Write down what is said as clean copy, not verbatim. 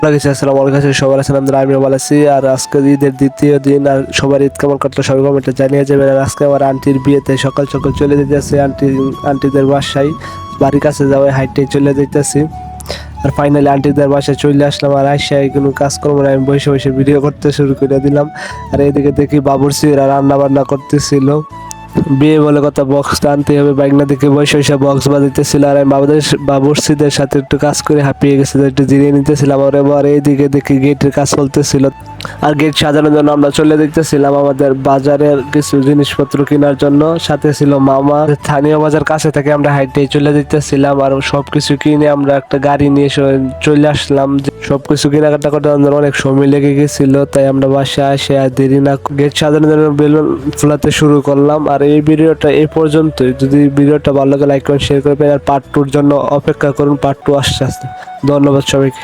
আসসালামু আলাইকুম, সবার আছেন আমরা, আমিও ভালো আছি। আর আজকে ঈদের দ্বিতীয় দিন, আর সবার ঈদ কেমন কাটলো সবাই কমেন্টে জানিয়ে যাবেন। আর আজকে আমার আন্টির বিয়েতে সকাল সকাল চলে যেতেছে আন্টিদের বাসায়, বাড়ির কাছে যাওয়ায় হাইটে চলে যেতেছি। আর ফাইনালি আন্টিদের বাসায় চলে আসলাম। আর আইসায় কোনো কাজকর্ম না, আমি বসে বসে ভিডিও করতে শুরু করে দিলাম। আর এইদিকে দেখি বাবুর্চিরা রান্না বান্না করতেছিল। বিয়ে বলে কথা, বক্স টানতে হবে, বাইক না দেখে বসে বসে বক্স বাজাইতেছিল। আর আমি বাবুর্চিদের সাথে একটু কাজ করে হাঁপিয়ে গেছে, একটু জিরিয়ে নিতেছিলাম। আর এবার এইদিকে দেখি গেটের কাজ চলতেছিল। আর গেট সাজানোর জন্য আমরা চলে দেখতেছিলাম আমাদের বাজারের কিছু জিনিসপত্র কেনার জন্য। সাথে ছিল মামা। স্থানীয় বাজার কাছে থেকে আমরা হাইটে চলে যেতেছিলাম। আর সবকিছু কিনে আমরা একটা গাড়ি নিয়ে চলে আসলাম। সবকিছু কেনাকাটা করতে আমাদের অনেক সময় লেগে গেছিল, তাই আমরা বাসায় আসে আর দেরি না গেট সাজানোর জন্য বেলুন ফোলাতে শুরু করলাম। আর এই ভিডিওটা এই পর্যন্তই। যদি ভিডিওটা ভালো লাগে লাইক করুন, শেয়ার করবেন। আর পার্ট 2 এর জন্য অপেক্ষা করুন, পার্ট 2 আসতে আসতে। ধন্যবাদ সবাইকে।